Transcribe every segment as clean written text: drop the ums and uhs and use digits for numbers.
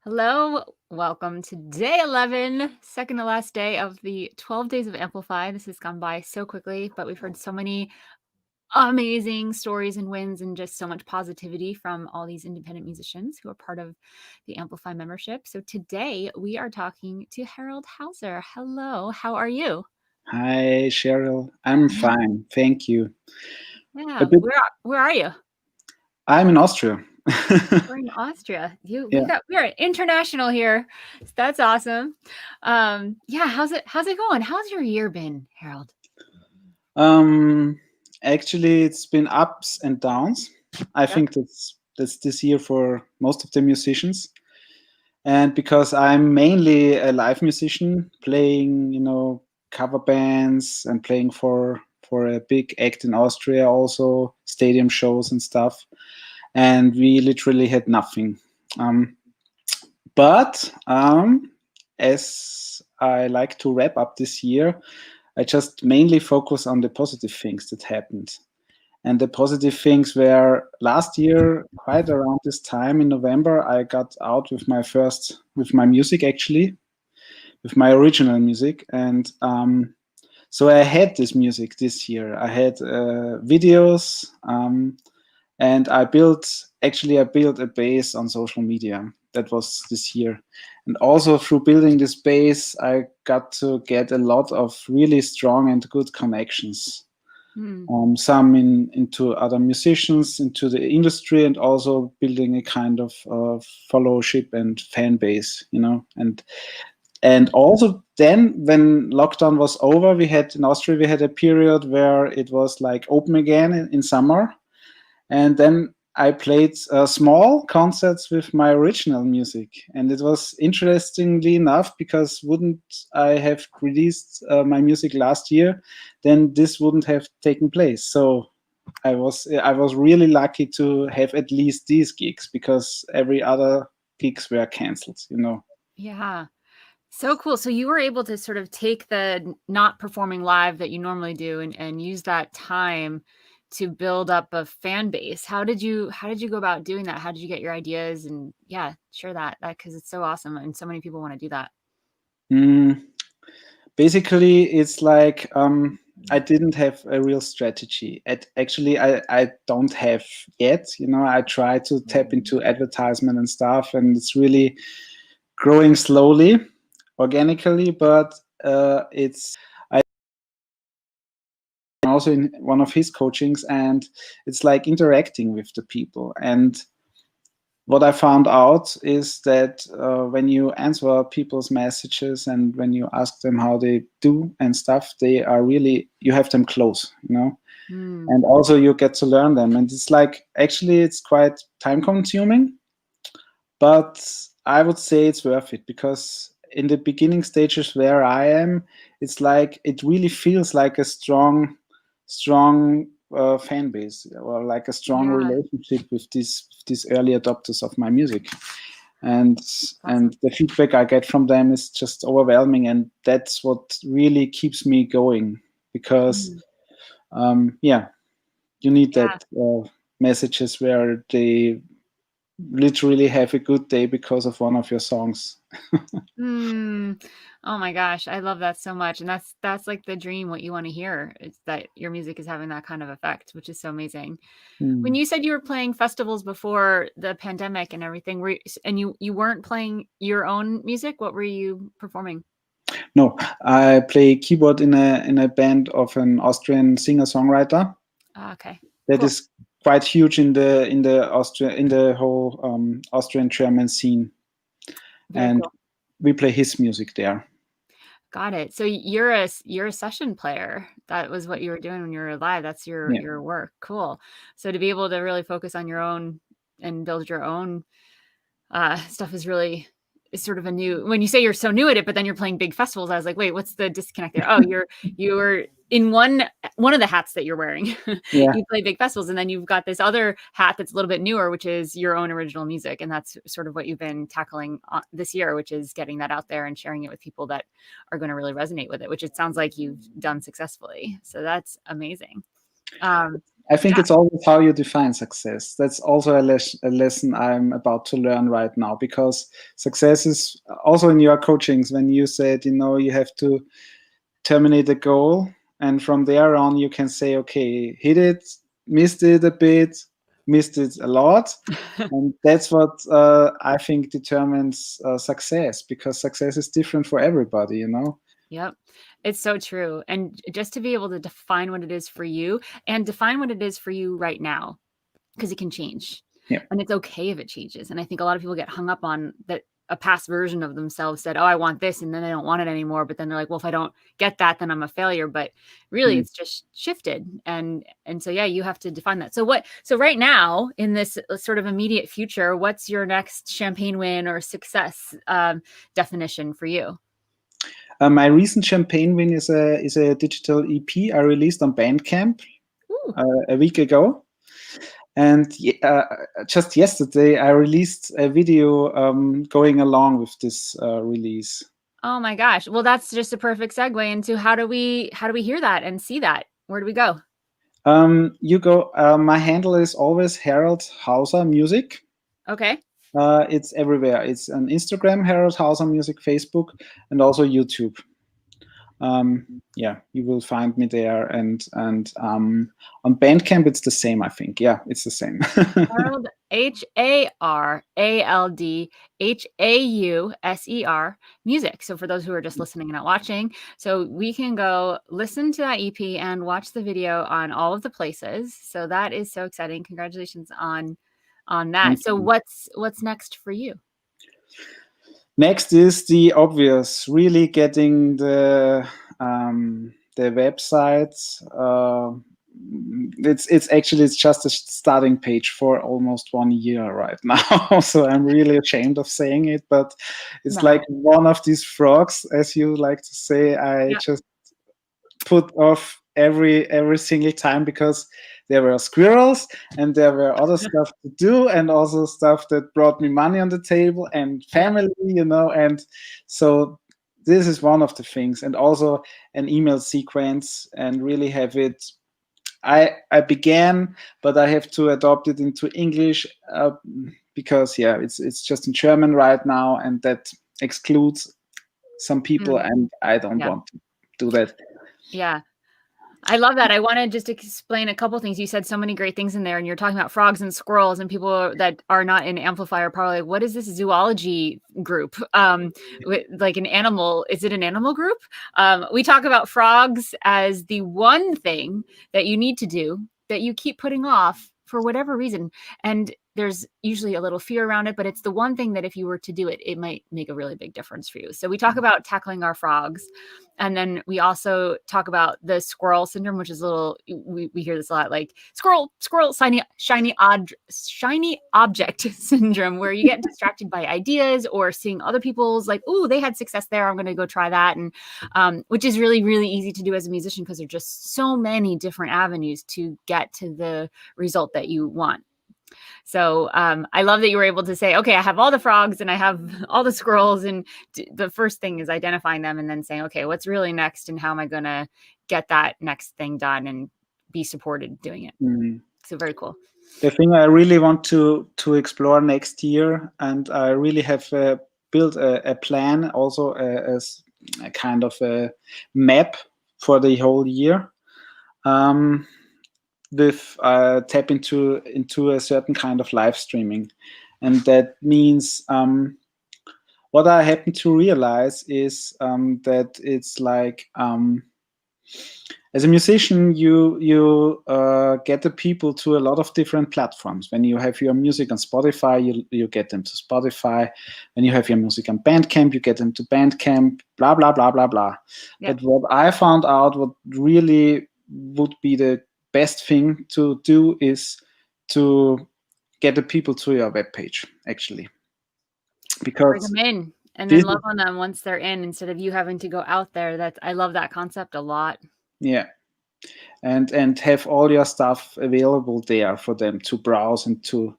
Hello, welcome to day 11, second to last day of the 12 Days of Amplify. This has gone by so quickly, but we've heard so many amazing stories and wins and just so much positivity from all these independent musicians who are part of the Amplify membership. So today we are talking to Harold Hauser. Hello, how are you? Hi, Cheryl. I'm fine. Thank you. A Yeah, bit, where are you? I'm in Austria. We're in Austria. Yeah. We're international here. That's awesome. Yeah, how's it going? How's your year been, Harold? Um, Actually, it's been ups and downs. I Yep. think that's this year for most of the musicians. And because I'm mainly a live musician, playing, cover bands and playing for a big act in Austria, also stadium shows and stuff. And we literally had nothing. Um, But as I like to wrap up this year, I just mainly focus on the positive things that happened. And the positive things were last year, quite around this time in November, I got out with my music actually, with my original music. And so I had this music this year. I had videos, and I built a base on social media. That was this year. And also through building this base, I got to get a lot of really strong and good connections. Hmm. Some into other musicians, into the industry, and also building a kind of fellowship and fan base, and also then when lockdown was over, we had in Austria, we had a period where it was like open again in summer. And then I played small concerts with my original music, and it was interestingly enough because wouldn't I have released my music last year, then this wouldn't have taken place. So I was really lucky to have at least these gigs because every other gigs were cancelled. Yeah. So cool. So you were able to sort of take the not performing live that you normally do and use that time to build up a fan base. How did you go about doing that? How did you get your ideas? And yeah, share that because it's so awesome and so many people want to do that. Mm, Basically, it's like I didn't have a real strategy. Actually, I don't have yet. I try to tap into advertisement and stuff, and it's really growing slowly, organically. But it's I also in one of his coachings, and it's like interacting with the people. And what I found out is that when you answer people's messages and when you ask them how they do and stuff, they are really, you have them close. Mm, And also you get to learn them. And it's like, actually, it's quite time consuming, but I would say it's worth it because in the beginning stages where I am, it's like, it really feels like a strong fan base or like a strong yeah, relationship with these early adopters of my music, and awesome. the feedback I get from them is just overwhelming, and that's what really keeps me going because Mm, yeah, you need yeah. that messages where they literally have a good day because of one of your songs. Mm. Oh my gosh, I love that so much. And that's like the dream, what you want to hear. It's that your music is having that kind of effect, which is so amazing. When Hmm. you said you were playing festivals before the pandemic and everything, and you weren't playing your own music, what were you performing? No, I play keyboard in a band of an Austrian singer-songwriter Ah, okay, that cool. is quite huge in the whole Austrian German scene, Very and cool. we play his music there. Got it. So you're a session player. That was what you were doing when you were live. That's your Yeah, your work. Cool. So to be able to really focus on your own and build your own stuff is sort of a new when you say you're so new at it, but then you're playing big festivals. I was like, wait, what's the disconnect there? Oh, you're in one of the hats that you're wearing. yeah. You play big festivals, and then you've got this other hat that's a little bit newer, which is your own original music, and that's sort of what you've been tackling this year, which is getting that out there and sharing it with people that are going to really resonate with it, which it sounds like you've done successfully. So that's amazing. I think Yeah. it's always how you define success. That's also a lesson I'm about to learn right now, because success is also in your coachings when you said, you have to terminate a goal, and from there on you can say, okay, hit it, missed it a bit, missed it a lot. And that's what I think determines success, because success is different for everybody. Yep. It's so true. And just to be able to define what it is for you and define what it is for you right now, because it can change. Yeah. And it's okay if it changes. And I think a lot of people get hung up on that a past version of themselves said, "Oh, I want this," and then they don't want it anymore. But then they're like, "Well, if I don't get that, then I'm a failure." But really, Mm. it's just shifted. And so yeah, you have to define that. So right now, in this sort of immediate future, what's your next champagne win or success definition for you? My recent champagne win is a digital EP I released on Bandcamp Ooh. a week ago. And just yesterday, I released a video going along with this release. Oh my gosh. Well, that's just a perfect segue into how do we hear that and see that? Where do we go? You go. My handle is always Harold Hauser Music. Okay. It's everywhere. It's on Instagram, Harold Hauser Music, Facebook, and also YouTube. Yeah, you will find me there, and on Bandcamp it's the same. I think. Yeah, it's the same. Harold, HARALDHAUSER music. So for those who are just listening and not watching, so we can go listen to that EP and watch the video on all of the places. So that is so exciting. Congratulations on that. So what's next for you? Next is the obvious, really getting the website. It's just a starting page for almost 1 year right now. So I'm really ashamed of saying it, but it's No. like one of these frogs, as you like to say. I just put off every single time, because there were squirrels and there were other stuff to do, and also stuff that brought me money on the table and family, and so this is one of the things. And also an email sequence, and really have it. I began, but I have to adopt it into English, because it's just in German right now, and that excludes some people, and I don't want to do that. Yeah. I love that. I want to just explain a couple things. You said so many great things in there, and you're talking about frogs and squirrels, and people that are not in Amplify are probably like, what is this zoology group? Like an animal, is it an animal group? We talk about frogs as the one thing that you need to do that you keep putting off for whatever reason. And there's usually a little fear around it, but it's the one thing that if you were to do it, it might make a really big difference for you. So we talk about tackling our frogs. And then we also talk about the squirrel syndrome, which is we hear this a lot, like squirrel, shiny object syndrome, where you get distracted by ideas or seeing other people's like, oh, they had success there, I'm going to go try that. And which is really, really easy to do as a musician, because there are just so many different avenues to get to the result that you want. So I love that you were able to say, okay, I have all the frogs and I have all the squirrels. And the first thing is identifying them and then saying, okay, what's really next and how am I going to get that next thing done and be supported doing it. So very cool. The thing I really want to explore next year, and I really have built a plan, also as a kind of a map for the whole year. With tap into a certain kind of live streaming, and that means what I happen to realize is that it's like as a musician, you get the people to a lot of different platforms. When you have your music on Spotify, you get them to Spotify. When you have your music on Bandcamp, you get them to Bandcamp. Blah blah blah blah blah. Yeah. But what I found out, what really would be the best thing to do, is to get the people to your webpage, actually, because bring them in and then love on them once they're in, instead of you having to go out there. I love that concept a lot. Yeah. And have all your stuff available there for them to browse and to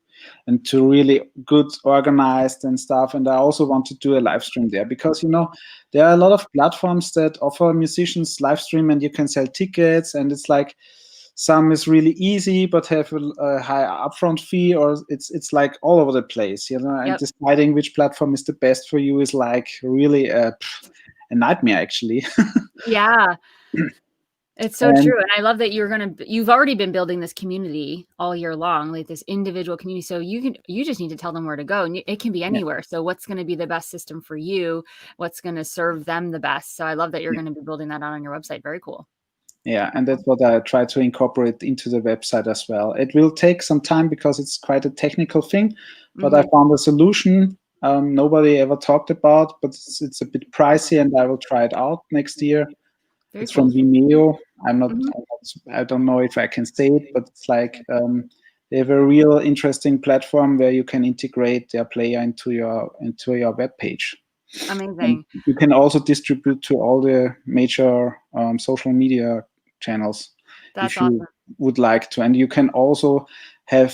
really good organized and stuff. And I also want to do a live stream there, because there are a lot of platforms that offer musicians live stream and you can sell tickets, and it's like some is really easy but have a high upfront fee, or it's like all over the place, you know. And Yep. deciding which platform is the best for you is like really a nightmare, actually. Yeah. It's so And true, and I love that you've already been building this community all year long, like this individual community, so you just need to tell them where to go, and it can be yeah, anywhere. So what's gonna be the best system for you? What's gonna serve them the best? So I love that you're gonna be building that out on your website. Very cool. yeah, and that's what I try to incorporate into the website as well. It will take some time because it's quite a technical thing, but I Mhm. found a solution nobody ever talked about, but it's a bit pricey, and I will try it out next year. Very It's from cool. Vimeo. Mhm. I don't know if I can say it, but it's like they have a real interesting platform where you can integrate their player into your web page. And Amazing. you can also distribute to all the major social media channels That's if you awesome. would like to. And you can also have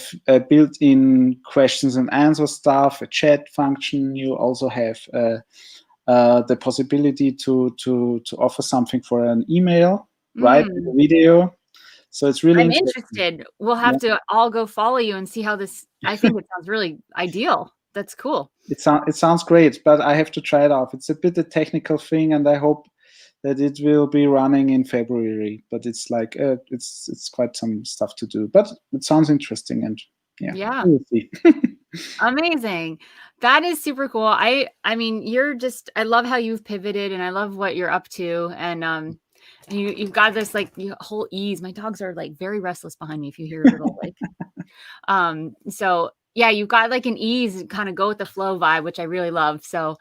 built-in questions and answer stuff, a chat function. You also have the possibility to offer something for an email, right? With Mm. a video. So it's really I'm interesting. interested. We'll Yeah. have to all go follow you and see how this I think it sounds really ideal. That's cool. It sounds great, but I have to try it out. It's a bit a technical thing, and I hope that it will be running in February. But it's like it's quite some stuff to do. But it sounds interesting, and yeah, Yeah. we'll see. Amazing. That is super cool. I mean, I love how you've pivoted and I love what you're up to. And you've got this like whole ease. My dogs are like very restless behind me if you hear a little like so yeah, you've got like an ease and kind of go with the flow vibe, which I really love. So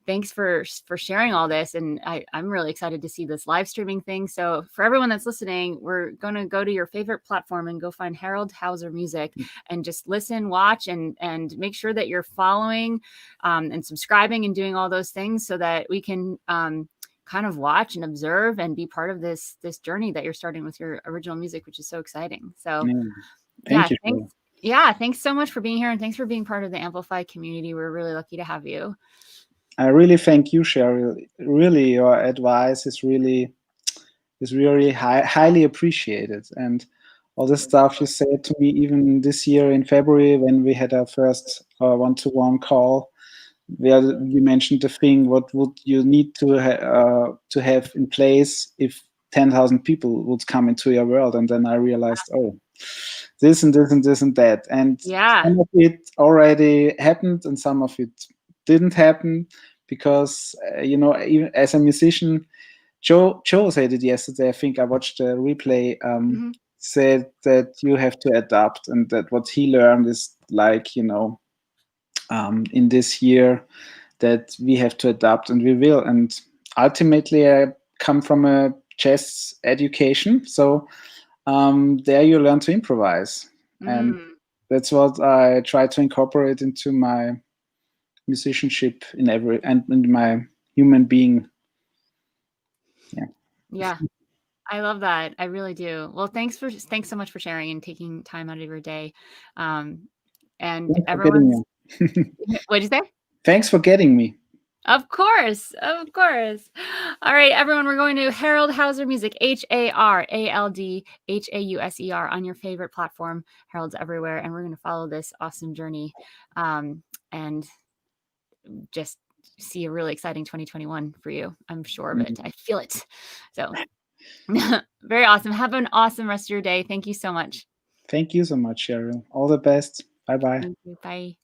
thanks for sharing all this, and I'm really excited to see this live streaming thing. So for everyone that's listening, we're going to go to your favorite platform and go find Harold Hauser Music and just listen, watch, and make sure that you're following and subscribing and doing all those things so that we can kind of watch and observe and be part of this journey that you're starting with your original music, which is so exciting. So Yeah. yeah, Thank you, thanks. Cheryl. Yeah, thanks so much for being here, and thanks for being part of the Amplify community. We're really lucky to have you. I really thank you, Cheryl. Really, your advice is really highly appreciated, and all the stuff you said to me even this year in February when we had our first one-to-one call, where you mentioned the thing, what would you need to have in place if 10,000 people would come into your world, and then I realized, oh, this and this and this and that, and Yeah. some of it already happened and some of it didn't happen because even as a musician, Joe said it yesterday. I think I watched the replay. Mhm. Said that you have to adapt, and that what he learned is like in this year that we have to adapt, and we will. And ultimately, I come from a jazz education, so there you learn to improvise, and Mm. that's what I try to incorporate into my musicianship in every and in my human being. Yeah. Yeah. I love that. I really do. Well, thanks so much for sharing and taking time out of your day. Um, and Thanks for getting everyone's me. what'd you say? Thanks for getting me. Of course, of course. All right, everyone, we're going to Harold Hauser Music, HARALD HAUSER on your favorite platform. Harold's everywhere, and we're going to follow this awesome journey, and just see a really exciting 2021 for you. I'm sure of it. I feel it. So very awesome. Have an awesome rest of your day. Thank you so much. Thank you so much, Cheryl. All the best. Bye bye. Thank you. Bye.